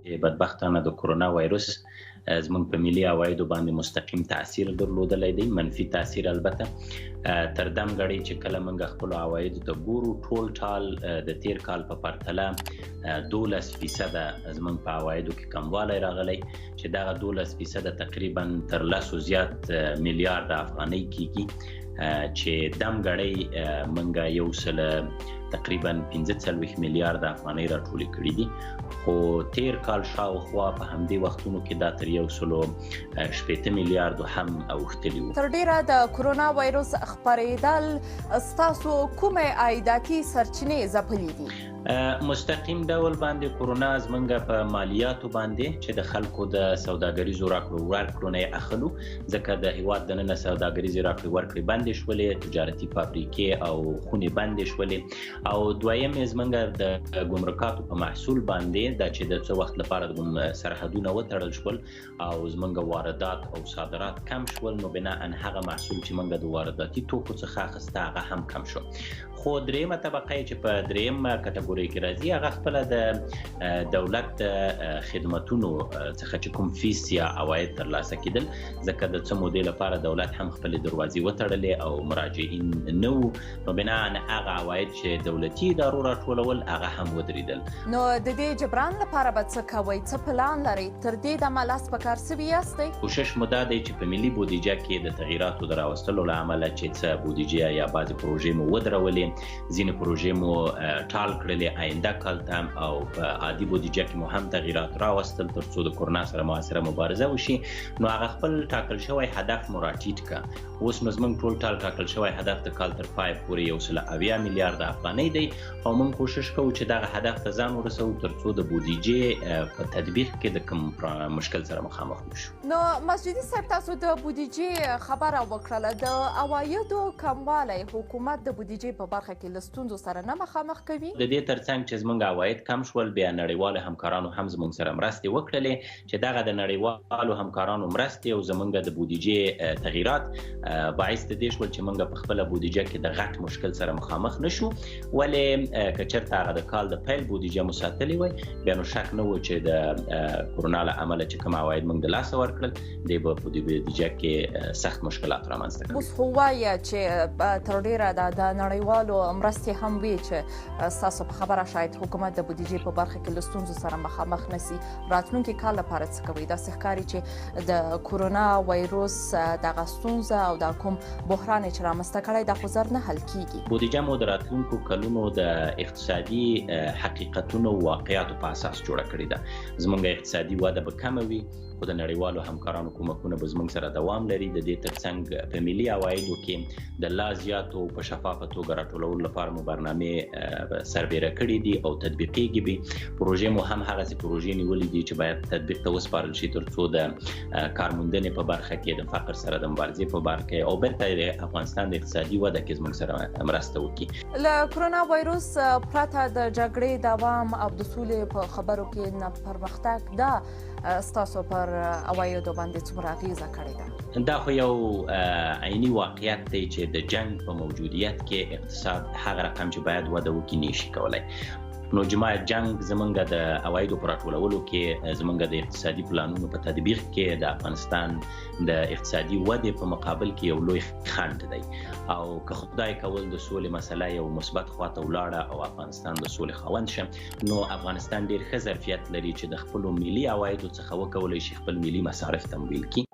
بدبختانه د کرونا وایرس زموږ په ملي عوایدو باندې مستقیم تاثیر درلودلی دی، منفي تاثیر البته. تر دم غړي چې کله موږ خپل عواید ته ګورو، ټول ټال د تیر کال په پرتله 12% زموږ په عوایدو کې کموالی راغلی، چې دغه 12% تقریبا تر 10 زیات میلیارډ افغانۍ کیږي، چې دم غړي موږ یو سل تقریبا 45 میلیارډ افغانۍ راټولې کړې دي، خو تیر کال شاوخوا په همدې وختونو کې دا تر 160 میلیارډ هم اوښتلي وو. تر ډیره د کرونا وایرس خپرېدل ستاسو کومې عایداتي سرچینې ځپلي دي؟ مستقیم ډول باندې کرونا زمونږ په مالیاتو باندې چې د خلکو د سوداګریزو راکړو ورکړو نه اخلو، ځکه د هیواد دننه سوداګریزې راکړې ورکړې بندې شولې، تجارتي فابریکې او خونې بندې شولې، او دویم زمونږ د ګمرکاتو په محصول باندې دا چې د څه وخت لپاره د سرحدونه وتړل شول او زمونږ واردات او صادرات کم شول، نو بناء هغه محصول چې مونږ د وارداتي توکو څخه اخیسته هغه هم کم شو. خو دریمه طبقه چې په دریم کټګوري کې راځي هغه خپله د دولت د خدمتونو څخه چې کوم فیس یا عواید ترلاسه کېدل، ځکه د څه مودې لپاره دولت هم خپلې دروازې وتړلې او مراجعین نه وو، نو بنا هغه عواید چې دولتي ادارو راټولول هغه هم ودرېدل. نو د دې جبران لپاره به څه کوئ؟ څه پلان لرئ؟ تر دې دمه لاس په کار سوي یاستئ؟ کوشش مو دا دی چې په ملي بودیجه کې د تغییراتو د راوستلو له امله چې څه بودیجه یا بعضې پروژې مو ودرولې، ځینې پروژې مو ټال کړلې آینده کال ته، او په عادي بودیجه کې مو هم تغییرات راوستل تر څو د کرونا سره موثره مبارزه وشي، نو هغه خپل ټاکل شوی هدف مو راټیټ کړه. اوس نو زموږ ټول ټال ټاکل شوی هدف د کال تر پای پورې 170 میلیارډ افغانۍ دی، او موږ کوشش کوو چې دغه هدف ته ځان ورسوو تر څو د بودیجې په تطبیق کې د کوم مشکل سره مخامخ نشو. نو مسجدي صاحب، تاسو د بودیجې خبره وکړله، د عوایدو کموالی حکومت د بودیجې په برخه کې له ستونزو سره نه مخامخ کوي؟ د دې ترڅنګ چې زموږ عواید کم شول، بیا نړیوالو همکارانو هم زموږ سره مرستې وکړلې، چې دغه د نړیوالو همکارانو مرستې او زموږ د بودیجې تغییرات باعث د دې شول چې موږ په خپله بودیجه کې د غټ مشکل سره مخامخ نشو. ولې که چېرته هغه د کال د پیل بودیجه مو ساتلې وای، بیا نو شک نه و چې د کرونا له امله چې کوم عواید موږ د لاسه ورکړل، دی به په بودیجه کې سخت مشکلات رامنځته کړي. اوس خو وایه چې تر ډیره د نړیوالو مرستې هم وي چې ستاسو په خبره شاید حکومت د بودیجې په برخه کې له ستونزو سره مخامخ نسي. راتلونکي کال لپاره څه کوئ؟ داسې ښکاري چې د کرونا وایروس دغه ستونزه او دا کوم بحران چې رامنځته کړی دا خو زر نه حل کیږي. بودیجه مو د راتلونکو کلونو د اقتصادي حقیقتونو واقعیاتو په اساس جوړه کړې ده. زموږ اقتصادي وده به کمه وي، خو د نړیوالو همکارانو کومکونه به زموږ سره دوام لري. د دې ترڅنګ په ملي عوایدو کې د لا زیاتو په شفافه توګه راټولولو لپاره مو برنامې سربیره کړي دي او تطبیقېږي به. پروژې مو هم هغسې پروژې نیولې دي چې باید تطبیق ته وسپارل شي تر څو د کارموندنې په برخه کې، د فقر سره د مبارزې په برخه کې، او بیرته د افغانستان د اقتصادي وده کې زموږ سره مرسته وکړي. له کرونا وایروس پرته د جګړې دوام او د سولې په خبرو کې نه پرمختګ دا ستاسو پر عوایدو باندې څومره اغیزه کړې ده؟ دا خو یو عیني واقعیت دی چې د جنګ په موجودیت کې اقتصاد هغه رقم چې باید وده وکړي نشي کولی. نو جماعت جنگ زمونږ د عوایدو په راټولولو کې، زمونږ د اقتصادي پلانونو په تطبیق کې د افغانستان د اقتصادي ودې په مقابل کې یو لوی خنډ دی، او که خدای کول د سولې مسله یو مثبت خواته ولاړه او افغانستان د سولې خاوند شه، نو افغانستان ډیر ښه ظرفیت لري چې د خپلو ملي عوایدو څخه وکولی شي خپل ملي مصارف تمویل کړي.